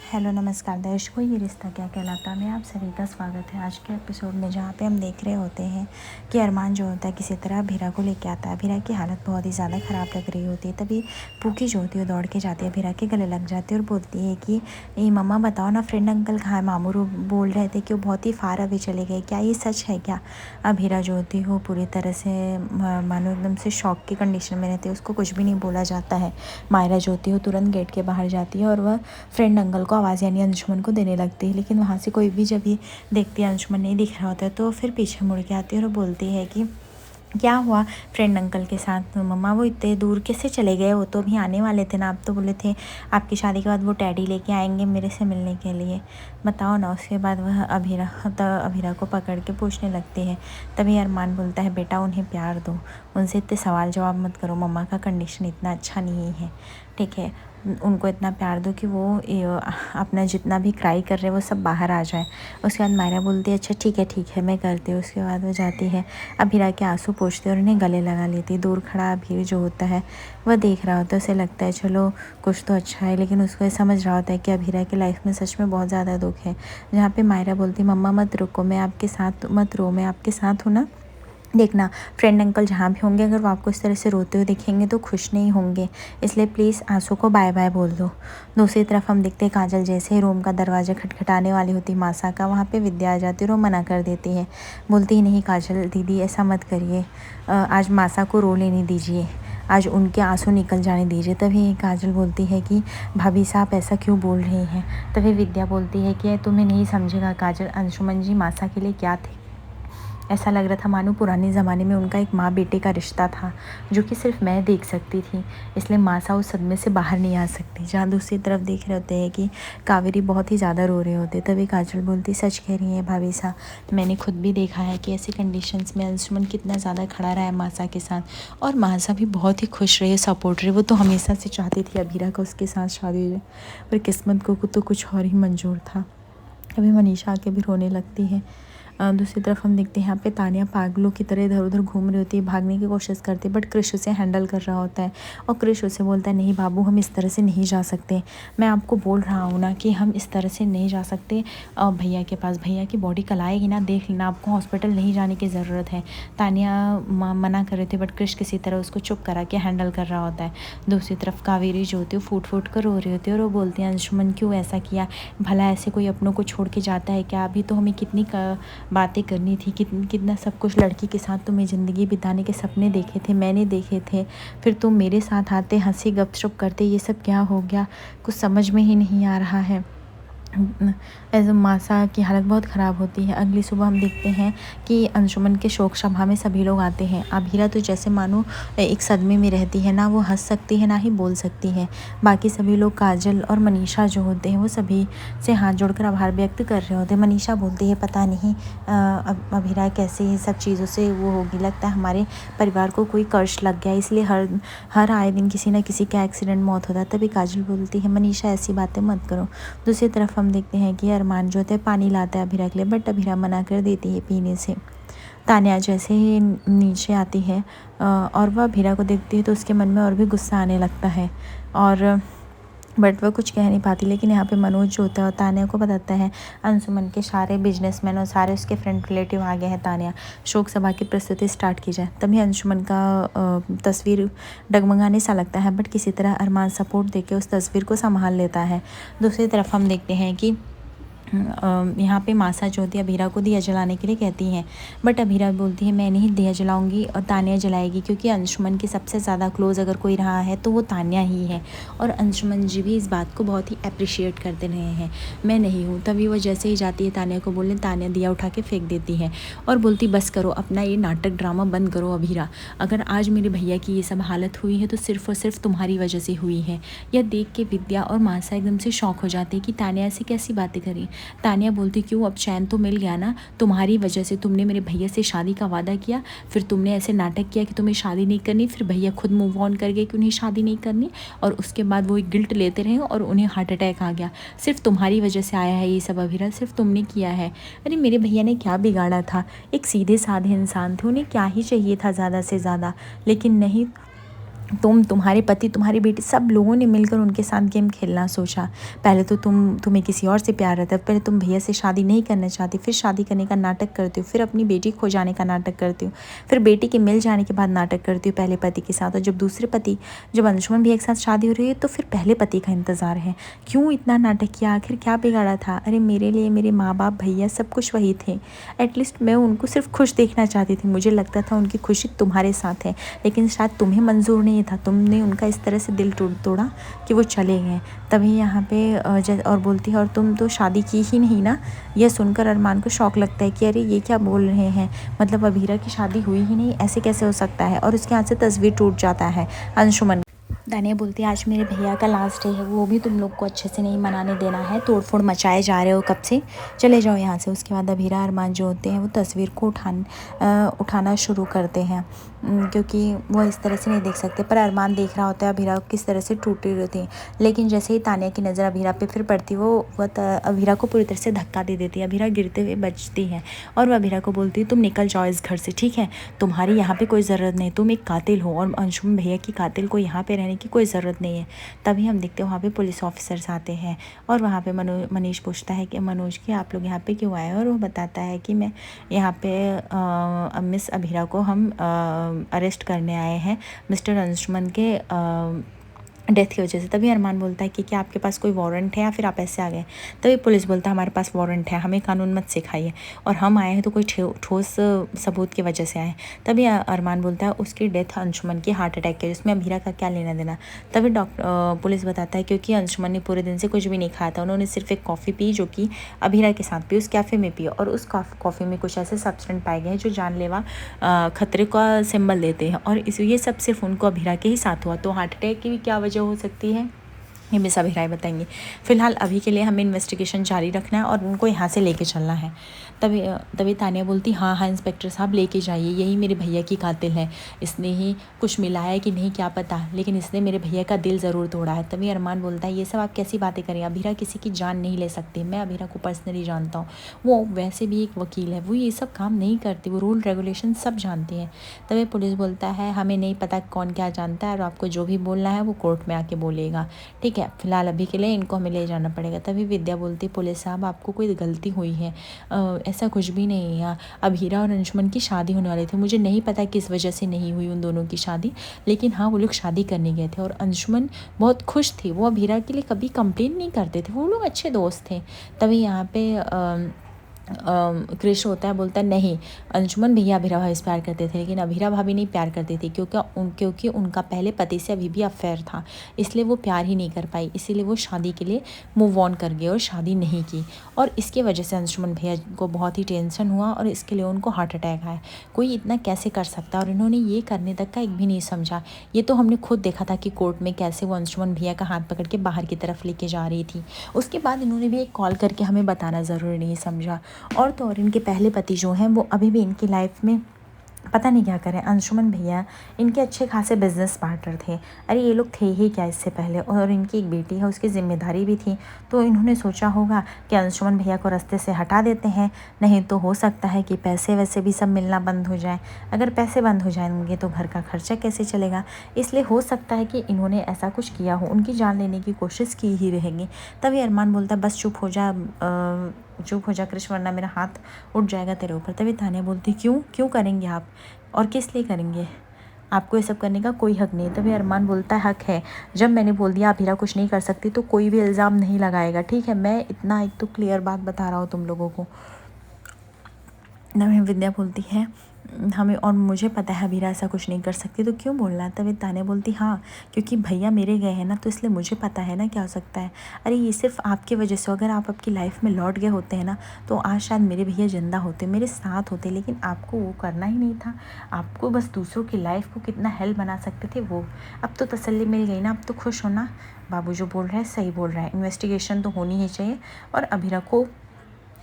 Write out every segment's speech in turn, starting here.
Hello नमस्कार दर्शकों, ये रिश्ता क्या कहलाता है में आप सभी का स्वागत है आज के एपिसोड में, जहाँ पे हम देख रहे होते हैं कि अरमान जो होता है किसी तरह अभीरा को लेके आता है। अभीरा की हालत बहुत ही ज़्यादा ख़राब लग रही होती है। तभी पूकी जो होती है दौड़ के जाती है, अभीरा के गले लग जाती है और बोलती है कि ये मम्मा बताओ ना, फ्रेंड अंकल कहाँ है। मामू बोल रहे थे कि वो बहुत ही फार अवे चले गए, क्या ये सच है क्या। अभीरा जो होती है वो पूरी तरह से मानो एकदम से शॉक की कंडीशन में रहती है, उसको कुछ भी नहीं बोला जाता है। मायरा जो होती है वो तुरंत गेट के बाहर जाती है और वह फ्रेंड अंकल को आवाज़ यानी अंशुमन को देने लगती है, लेकिन वहाँ से कोई भी जब भी देखती है अंशुमन नहीं दिख रहा होता है तो फिर पीछे मुड़ के आती है और बोलती है कि क्या हुआ फ्रेंड अंकल के साथ। तो मम्मा वो इतने दूर कैसे चले गए, वो तो अभी आने वाले थे ना, आप तो बोले थे आपकी शादी के बाद वो टैडी लेके आएंगे मेरे से मिलने के लिए, बताओ ना। उसके बाद वह अभीरा को पकड़ के पूछने लगती है। तभी अरमान बोलता है, बेटा उन्हें प्यार दो, उनसे इतने सवाल जवाब मत करो, मम्मा का कंडीशन इतना अच्छा नहीं है, ठीक है। उनको इतना प्यार दो कि वो अपना जितना भी क्राई कर रहे हैं वो सब बाहर आ जाए। उसके बाद मायरा बोलती है, अच्छा ठीक है मैं करती हूँ। उसके बाद वो जाती है, अभीरा के आंसू पोंछती है और उन्हें गले लगा लेती है। दूर खड़ा अभीर जो होता है वह देख रहा होता है, उसे लगता है चलो कुछ तो अच्छा है, लेकिन उसको ये समझ रहा होता है कि अभीरा की लाइफ में सच में बहुत ज़्यादा दुख है। जहाँ पे मायरा बोलती, मम्मा मत रुको, मैं आपके साथ, मत रो, मैं आपके साथ हूँ ना, देखना फ्रेंड अंकल जहाँ भी होंगे अगर वो आपको इस तरह से रोते हुए दिखेंगे तो खुश नहीं होंगे, इसलिए प्लीज़ आंसू को बाय बाय बोल दो। दूसरी तरफ हम देखते हैं काजल जैसे ही रूम का दरवाज़ा खटखटाने वाली होती मासा का, वहाँ पे विद्या आ जाती है और वो मना कर देती है। बोलती ही नहीं काजल दीदी ऐसा मत करिए, आज मासा को रो लेने दीजिए, आज उनके आंसू निकल जाने दीजिए। तभी काजल बोलती है कि भाभी साहब ऐसा क्यों बोल रही हैं। तभी विद्या बोलती है कि तुम्हें नहीं समझेगा काजल, अंशुमन जी मासा के लिए क्या थे, ऐसा लग रहा था मानो पुराने ज़माने में उनका एक माँ बेटे का रिश्ता था जो कि सिर्फ मैं देख सकती थी, इसलिए मासा उस सदमे से बाहर नहीं आ सकती। जहाँ दूसरी तरफ देख रहे होते हैं कि कावेरी बहुत ही ज़्यादा रो रहे होते, तभी काजल बोलती, सच कह रही है भाभी साहब, मैंने खुद भी देखा है कि ऐसी कंडीशंस में अंशुमन कितना ज़्यादा खड़ा रहा है मासा के साथ, और मासा भी बहुत ही खुश रही, सपोर्ट रही। वो तो हमेशा से चाहती थी अभीरा का उसके साथ शादी हो जाए, पर किस्मत को तो कुछ और ही मंजूर था। अभी मनीषा आके भी रोने लगती है। दूसरी तरफ हम देखते हैं यहाँ पे तानिया पागलों की तरह इधर उधर घूम रही होती है, भागने की कोशिश करती है, बट क्रिश उसे हैंडल कर रहा होता है और क्रिश उसे बोलता है, नहीं बाबू हम इस तरह से नहीं जा सकते, मैं आपको बोल रहा हूँ ना कि हम इस तरह से नहीं जा सकते भैया के पास, भैया की बॉडी कल आएगी ना, देख लेना, आपको हॉस्पिटल नहीं जाने की ज़रूरत है। तानिया मना कर रही थी, बट क्रिश किसी तरह उसको चुप करा के हैंडल कर रहा होता है। दूसरी तरफ कावेरी जो होती है फूट फूट कर रो रही होती है और वो बोलती है, अंशुमन क्यों ऐसा किया, भला ऐसे कोई अपनों को छोड़ के जाता है क्या, अभी तो हमें कितनी बातें करनी थी, कितना सब कुछ, लड़की के साथ तुम्हें ज़िंदगी बिताने के सपने देखे थे, मैंने देखे थे, फिर तुम मेरे साथ आते, हंसी गपशप करते, ये सब क्या हो गया, कुछ समझ में ही नहीं आ रहा है। ऐसे मासा की हालत बहुत ख़राब होती है। अगली सुबह हम देखते हैं कि अंशुमन के शोक सभा में सभी लोग आते हैं। अभीरा तो जैसे मानो एक सदमे में रहती है, ना वो हंस सकती है ना ही बोल सकती है। बाकी सभी लोग काजल और मनीषा जो होते हैं वो सभी से हाथ जोड़कर आभार व्यक्त कर रहे होते हैं। मनीषा बोलती है, पता नहीं अभीरा कैसे ये सब चीज़ों से वो होगी, लगता है हमारे परिवार को कोई कर्ज लग गया, इसलिए हर आए दिन किसी न किसी का एक्सीडेंट मौत होता है। तभी काजल बोलती है, मनीषा ऐसी बातें मत करो। दूसरी तरफ हम देखते हैं कि अरमान जो होता है पानी लाता है अभीरा के लिए, बट अभीरा मना कर देती है पीने से। तान्या जैसे ही नीचे आती है और वह अभीरा को देखती है तो उसके मन में और भी गुस्सा आने लगता है, और बट वह कुछ कह नहीं पाती। लेकिन यहाँ पे मनोज जो होता है और तान्या को बताता है अंशुमन के सारे बिजनेसमैन और सारे उसके फ्रेंड रिलेटिव आ गए हैं, तान्या शोक सभा की प्रस्तुति स्टार्ट की जाए। तभी अंशुमन का तस्वीर डगमगाने सा लगता है, बट किसी तरह अरमान सपोर्ट देके उस तस्वीर को संभाल लेता है। दूसरी तरफ हम देखते हैं कि यहाँ पे मासा जो होती है अभीरा को दिया जलाने के लिए कहती हैं, बट अभीरा बोलती है मैं नहीं दिया जलाऊंगी और तान्या जलाएगी, क्योंकि अंशुमन के सबसे ज़्यादा क्लोज अगर कोई रहा है तो वो तान्या ही है, और अंशुमन जी भी इस बात को बहुत ही अप्रिशिएट करते रहे हैं, मैं नहीं हूँ। तभी वो जैसे ही जाती है तान्या को बोलने, तान्या दिया उठा के फेंक देती है और बोलती, बस करो अपना ये नाटक ड्रामा बंद करो अभीरा, अगर आज मेरे भैया की ये सब हालत हुई है तो सिर्फ और सिर्फ तुम्हारी वजह से हुई है। यह देख के विद्या और मासा एकदम से शौक हो जाते हैं कि तान्या ऐसी कैसी बातें करी। तान्या बोलती, क्यों अब चैन तो मिल गया ना, तुम्हारी वजह से, तुमने मेरे भैया से शादी का वादा किया, फिर तुमने ऐसे नाटक किया कि तुम्हें शादी नहीं करनी, फिर भैया खुद मूव ऑन कर गए कि उन्हें शादी नहीं करनी, और उसके बाद वो एक गिल्ट लेते रहे और उन्हें हार्ट अटैक आ गया, सिर्फ तुम्हारी वजह से आया है ये सब अभीरा, सिर्फ तुमने किया है। अरे मेरे भैया ने क्या बिगाड़ा था, एक सीधे साधे इंसान थे, उन्हें क्या ही चाहिए था ज़्यादा से ज़्यादा, लेकिन नहीं, तुम्हारे पति, तुम्हारी बेटी, सब लोगों ने मिलकर उनके साथ गेम खेलना सोचा। पहले तो तुम्हें किसी और से प्यार रहता है, पहले तुम भैया से शादी नहीं करना चाहती, फिर शादी करने का नाटक करती हो, फिर अपनी बेटी खो जाने का नाटक करती हो, फिर बेटी के मिल जाने के बाद नाटक करती हो पहले पति के साथ, और जब दूसरे पति, जब अंशुमन भैया के साथ शादी हो रही है तो फिर पहले पति का इंतज़ार है। क्यों इतना नाटक किया? आखिर क्या बिगाड़ा था? अरे मेरे लिए मेरे माँ बाप, भैया, सब कुछ वही थे। एटलीस्ट मैं उनको सिर्फ खुश देखना चाहती थी। मुझे लगता था उनकी खुशी तुम्हारे साथ है, लेकिन शायद तुम्हें मंजूर नहीं था। तुमने उनका इस तरह से दिल तोड़ा कि वो चले गए। तभी यहाँ पे और बोलती है, और तुम तो शादी की ही नहीं ना। यह सुनकर अरमान को शौक लगता है कि अरे ये क्या बोल रहे हैं, मतलब अभीरा की शादी हुई ही नहीं, ऐसे कैसे हो सकता है। और उसके हाथ से तस्वीर टूट जाता है अंशुमन। दानिया बोलती है, आज मेरे भैया का लास्ट डे है, वो भी तुम लोग को अच्छे से नहीं मनाने देना है। तोड़फोड़ मचाए जा रहे हो कब से, चले जाओ यहाँ से। उसके बाद अभीरा अरमान जो होते हैं वो तस्वीर को उठाना शुरू करते हैं, क्योंकि वो इस तरह से नहीं देख सकते। पर अरमान देख रहा होता है अभीरा किस तरह से टूटी रहती है। लेकिन जैसे ही तानिया की नज़र अभीरा पे फिर पड़ती, वो अभीरा को पूरी तरह से धक्का दे देती है। अभीरा गिरते हुए बचती है और वह अभीरा को बोलती है, तुम निकल जाओ इस घर से, ठीक है। तुम्हारी यहाँ पे कोई ज़रूरत नहीं, तुम एक कातिल हो, और अंशुमन भैया की कातिल को यहाँ पे रहने की कोई ज़रूरत नहीं है। तभी हम देखते हैं वहाँ पे पुलिस ऑफिसर्स आते हैं, और वहाँ पे मनीष पूछता है कि मनोज कि आप लोग यहाँ पे क्यों आए, और वो बताता है कि मैं यहाँ पे मिस अभीरा को हम अरेस्ट करने आए हैं मिस्टर अंशुमन के डेथ की वजह से। तभी अरमान बोलता है कि क्या आपके पास कोई वारंट है या फिर आप ऐसे आ गए। तभी पुलिस बोलता है, हमारे पास वारंट है, हमें कानून मत सिखाइए, और हम आए हैं तो कोई ठोस सबूत की वजह से आए। तभी अरमान बोलता है, उसकी डेथ अंशुमन की हार्ट अटैक की, उसमें अभीरा का क्या लेना देना। तभी पुलिस बताता है, क्योंकि अंशुमन ने पूरे दिन से कुछ भी नहीं खाया था, उन्होंने सिर्फ एक कॉफ़ी पी, जो कि अभीरा के साथ पी, उस कैफ़े में पी, और उस कॉफ़ी में कुछ ऐसे सब्सटेंस पाए गए हैं जो जानलेवा खतरे का सिंबल देते हैं, और ये सब सिर्फ उनको अभीरा के ही साथ हुआ। तो हार्ट अटैक की भी क्या वजह हो सकती है, ये मिस अभिराय बताएंगे। फिलहाल अभी के लिए हमें इन्वेस्टिगेशन जारी रखना है और उनको यहाँ से लेके चलना है। तभी तानिया बोलती, हाँ हाँ इंस्पेक्टर साहब लेके जाइए, यही मेरे भैया की कातिल है, इसने ही कुछ मिलाया कि नहीं क्या पता, लेकिन इसने मेरे भैया का दिल ज़रूर तोड़ा है। तभी अरमान बोलता है, ये सब आप कैसी बातें करें, अभीरा किसी की जान नहीं ले सकती, मैं अभीरा को पर्सनली जानता हूँ, वो वैसे भी एक वकील है, वो ये सब काम नहीं करती, वो रूल रेगुलेशन सब जानती है। तभी पुलिस बोलता है, हमें नहीं पता कौन क्या जानता है, और आपको जो भी बोलना है वो कोर्ट में आके बोलेगा, ठीक है। फिलहाल अभी के लिए इनको हमें ले जाना पड़ेगा। तभी विद्या बोलती, पुलिस साहब आपको कोई गलती हुई है, ऐसा कुछ भी नहीं है, अभीरा और अंशुमन की शादी होने वाली थी, मुझे नहीं पता किस वजह से नहीं हुई उन दोनों की शादी, लेकिन हाँ वो लोग शादी करने गए थे, और अंशुमन बहुत खुश थी, वो अभीरा के लिए कभी कंप्लेन नहीं करते थे, वो लोग अच्छे दोस्त थे। तभी यहाँ पे क्रिश होता है, बोलता है, नहीं अंशुमन भैया अभीरा भाभी से प्यार करते थे, लेकिन अभीरा भाभी नहीं प्यार करती थी, क्योंकि उनका पहले पति से अभी भी अफेयर था, इसलिए वो प्यार ही नहीं कर पाई, इसीलिए वो शादी के लिए मूव ऑन कर गए और शादी नहीं की, और इसके वजह से अंशुमन भैया को बहुत ही टेंशन हुआ और इसके लिए उनको हार्ट अटैक आया। कोई इतना कैसे कर सकता, और इन्होंने ये करने तक का एक भी नहीं समझा। ये तो हमने खुद देखा था कि कोर्ट में कैसे वो अंशुमन भैया का हाथ पकड़ के बाहर की तरफ लेके जा रही थी, उसके बाद इन्होंने भी एक कॉल करके हमें बताना ज़रूरी नहीं समझा। और तो और इनके पहले पति जो हैं वो अभी भी इनकी लाइफ में पता नहीं क्या करें। अंशुमन भैया इनके अच्छे खासे बिजनेस पार्टनर थे, अरे ये लोग थे ही क्या इससे पहले, और इनकी एक बेटी है, उसकी जिम्मेदारी भी थी, तो इन्होंने सोचा होगा कि अंशुमन भैया को रास्ते से हटा देते हैं, नहीं तो हो सकता है कि पैसे वैसे भी सब मिलना बंद हो जाए, अगर पैसे बंद हो जाएंगे तो घर का खर्चा कैसे चलेगा, इसलिए हो सकता है कि इन्होंने ऐसा कुछ किया हो, उनकी जान लेने की कोशिश की ही रहेगी। तभी अरमान बोलता, बस चुप हो जा कृष्ण, वरना मेरा हाथ उठ जाएगा तेरे ऊपर। तभी तानिया बोलती, क्यों करेंगे आप, और किस लिए करेंगे, आपको ये सब करने का कोई हक नहीं। तभी अरमान बोलता है, हक है, जब मैंने बोल दिया अभीरा कुछ नहीं कर सकती तो कोई भी इल्ज़ाम नहीं लगाएगा, ठीक है। मैं इतना एक तो क्लियर बात बता रहा हूँ तुम लोगों को। नवीन विद्या बोलती है, हमें और मुझे पता है अभीरा ऐसा कुछ नहीं कर सकती, तो क्यों बोलना है। तभी ताने बोलती, हाँ क्योंकि भैया मेरे गए हैं ना, तो इसलिए मुझे पता है ना क्या हो सकता है। अरे ये सिर्फ आपकी वजह से, अगर आप आपकी लाइफ में लौट गए होते हैं ना, तो आज शायद मेरे भैया जिंदा होते, मेरे साथ होते, लेकिन आपको वो करना ही नहीं था, आपको बस दूसरों की लाइफ को कितना हेल बना सकते थे वो। अब तो तसल्ली मिल गई ना, अब तो खुश होना, बाबू जो बोल रहा है सही बोल रहा है, इन्वेस्टिगेशन तो होनी ही चाहिए, और अभीरा को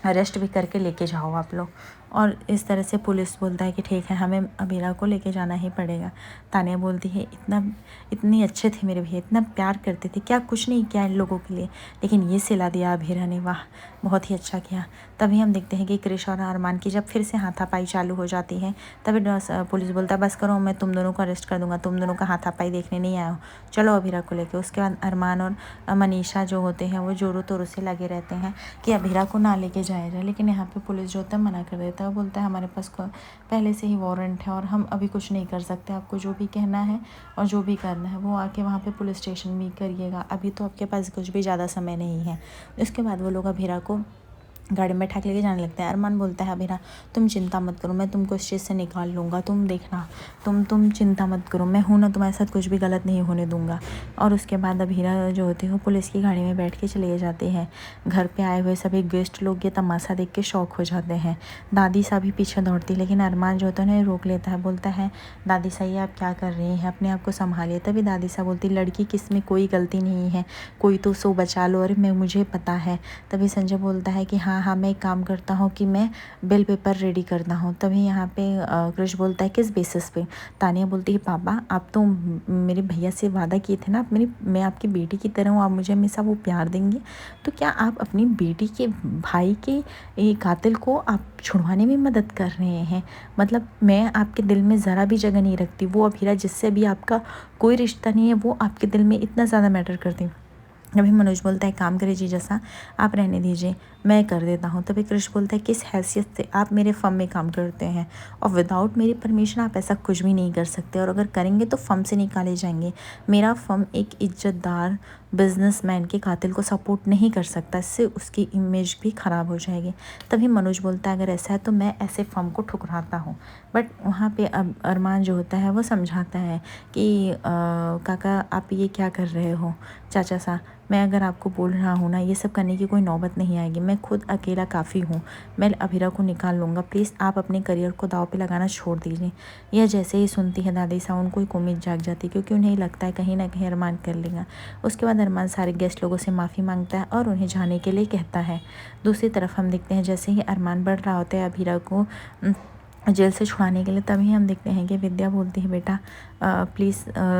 अरेस्ट भी करके लेके जाओ आप लोग। और इस तरह से पुलिस बोलता है कि ठीक है, हमें अभीरा को लेके जाना ही पड़ेगा। तानिया बोलती है इतनी अच्छे थे मेरे भैया, इतना प्यार करते थे, क्या कुछ नहीं किया इन लोगों के लिए, लेकिन ये सिला दिया अभीरा ने, वाह बहुत ही अच्छा किया। तभी हम देखते हैं कि क्रिश और अरमान की जब फिर से हाथापाई चालू हो जाती है, तभी पुलिस बोलता है बस करो, मैं तुम दोनों को अरेस्ट कर दूंगा, तुम दोनों का हाथापाई देखने नहीं आया हो, चलो अभीरा को लेके। उसके बाद अरमान और मनीषा जो होते हैं वो जोरों तोरों से लगे रहते हैं कि अभीरा को ना लेके जाया जाए, लेकिन यहाँ पे पुलिस जो होता है मना कर देता है। वो बोलता है हमारे पास पहले से ही वारंट है और हम अभी कुछ नहीं कर सकते, आपको जो भी कहना है और जो भी करना है वो आके वहाँ पे पुलिस स्टेशन में करिएगा, अभी तो आपके पास कुछ भी ज़्यादा समय नहीं है। इसके बाद वो लोग अभीरा को गाड़ी में बैठा के लेके जाने लगता है। अरमान बोलता है अभीरा तुम चिंता मत करो, मैं तुमको इस चीज़ से निकाल लूँगा, तुम देखना, तुम चिंता मत करो, मैं हूँ ना, तुम्हारे साथ कुछ भी गलत नहीं होने दूँगा। और उसके बाद अभीरा जो होती है वो पुलिस की गाड़ी में बैठ के चले जाते हैं। घर पे आए हुए सभी गेस्ट लोग ये तमाशा देख के शौक हो जाते हैं। दादी सा भी पीछे दौड़ती, लेकिन अरमान जो होता है ना रोक लेता है, बोलता है दादी सा ये आप क्या कर रही हैं, अपने आप को संभालिए। तभी दादी सा बोलती लड़की किस में कोई गलती नहीं है, कोई तो सो बचा लो, अरे मैं मुझे पता है। तभी संजय बोलता है कि हाँ मैं एक काम करता हूँ कि मैं बिल पेपर रेडी करता हूँ। तभी यहाँ पे क्रिश बोलता है किस बेसिस पे। तानिया बोलती है पापा आप तो मेरे भैया से वादा किए थे ना, आप मैं आपकी बेटी की तरह हूँ, आप मुझे हमेशा वो प्यार देंगे, तो क्या आप अपनी बेटी के भाई के कातिल को आप छुड़वाने में मदद कर रहे हैं। मतलब मैं आपके दिल में ज़रा भी जगह नहीं रखती, वो अभीरा जिससे भी आपका कोई रिश्ता नहीं है वो आपके दिल में इतना ज़्यादा मैटर करती। अभी मनोज बोलता है काम करे जी जैसा, आप रहने दीजिए मैं कर देता हूँ। तभी कृष बोलता है किस हैसियत से आप मेरे फर्म में काम करते हैं और विदाउट मेरी परमिशन आप ऐसा कुछ भी नहीं कर सकते, और अगर करेंगे तो फर्म से निकाले जाएंगे। मेरा फर्म एक इज्जतदार बिजनेसमैन के कातिल को सपोर्ट नहीं कर सकता, इससे उसकी इमेज भी ख़राब हो जाएगी। तभी मनोज बोलता है अगर ऐसा है तो मैं ऐसे फर्म को ठुकराता हूँ। बट वहाँ पे अब अरमान जो होता है वो समझाता है कि काका आप ये क्या कर रहे हो, चाचा सा मैं अगर आपको बोल रहा हूँ ना ये सब करने की कोई नौबत नहीं आएगी, मैं खुद अकेला काफ़ी हूँ, मैं अभीरा को निकाल लूँगा, प्लीज़ आप अपने करियर को दाव पे लगाना छोड़ दीजिए। यह जैसे ही सुनती है दादी सा उनको एक उम्मीद जाग जाती है, क्योंकि उन्हें लगता है कहीं ना कहीं अरमान कर लेगा। उसके बाद अरमान सारे गेस्ट लोगों से माफ़ी मांगता है और उन्हें जाने के लिए कहता है। दूसरी तरफ हम देखते हैं जैसे ही अरमान बढ़ रहा होता है अभीरा को जेल से छुड़ाने के लिए, तभी हम देखते हैं कि विद्या बोलती है बेटा प्लीज़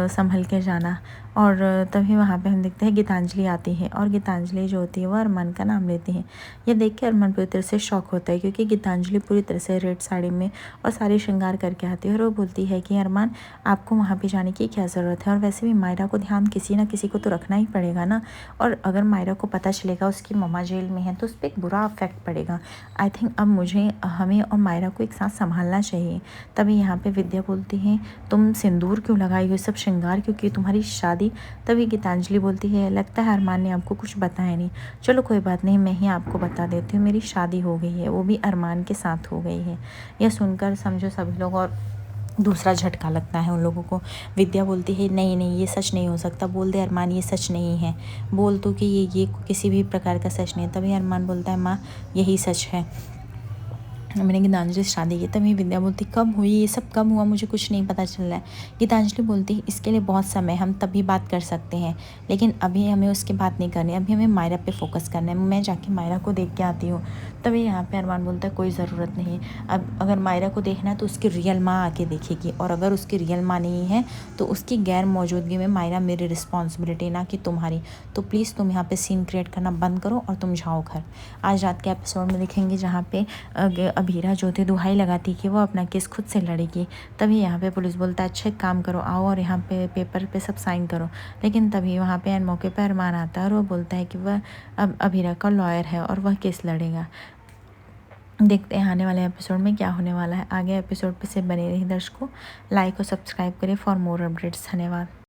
संभल के जाना। और तभी वहाँ पे हम देखते हैं गीतांजलि आती है और गीतांजलि जो होती है वो अरमान का नाम लेती है। ये देख के अरमान पूरी तरह से शॉक होता है, क्योंकि गीतांजलि पूरी तरह से रेड साड़ी में और सारी श्रृंगार करके आती है और वो बोलती है कि अरमान आपको वहाँ पे जाने की क्या ज़रूरत है, और वैसे भी मायरा को ध्यान किसी ना किसी को तो रखना ही पड़ेगा ना, और अगर मायरा को पता चलेगा उसकी मम्मा जेल में है तो उस पर एक बुरा इफेक्ट पड़ेगा। आई थिंक अब हमें और मायरा को एक साथ संभालना चाहिए। तभी यहाँ पे विद्या बोलती है तुम सिंदूर क्यों लगाई हो, सब श्रृंगार क्योंकि तुम्हारी शादी। तभी गीतांजलि बोलती है लगता है अरमान ने आपको कुछ बताया नहीं, चलो कोई बात नहीं मैं ही आपको बता देती हूँ, मेरी शादी हो गई है, वो भी अरमान के साथ हो गई है। यह सुनकर समझो सभी लोग और दूसरा झटका लगता है उन लोगों को। विद्या बोलती है नहीं नहीं ये सच नहीं हो सकता, बोल दे अरमान ये सच नहीं है, बोल तो कि ये किसी भी प्रकार का सच नहीं है। तभी अरमान बोलता है माँ यही सच है, मैंने गीतांजलि से शादी की। तभी विद्या बोलती कब हुई ये सब, कब हुआ, मुझे कुछ नहीं पता चल रहा है। गीतांजलि बोलती इसके लिए बहुत समय, हम तभी बात कर सकते हैं, लेकिन अभी हमें उसकी बात नहीं करनी, अभी हमें मायरा पे फोकस करना है, मैं जाके मायरा को देख के आती हूँ। तभी यहाँ पे अरमान बोलता है कोई ज़रूरत नहीं, अब अगर मायरा को देखना है तो उसकी रियल माँ आके देखेगी, और अगर उसकी रियल माँ नहीं है तो उसकी गैर मौजूदगी में मायरा मेरी रिस्पॉन्सिबिलिटी ना कि तुम्हारी। तो प्लीज़ तुम यहाँ पे सीन क्रिएट करना बंद करो और तुम जाओ घर। आज रात के एपिसोड में देखेंगे जहाँ पे अभीरा जो थे दुहाई लगाती कि वो अपना केस खुद से लड़ेगी। तभी यहाँ पे पुलिस बोलता है अच्छा एक काम करो आओ और यहाँ पे पेपर पे सब साइन करो, लेकिन तभी वहाँ पे एन मौके पर अरमान आता है और वो बोलता है कि वह अब अभीरा का लॉयर है और वह केस लड़ेगा। देखते हैं आने वाले एपिसोड में क्या होने वाला है। आगे एपिसोड पे से बने रहिए दर्शकों, लाइक और सब्सक्राइब करें फॉर मोर अपडेट्स। धन्यवाद।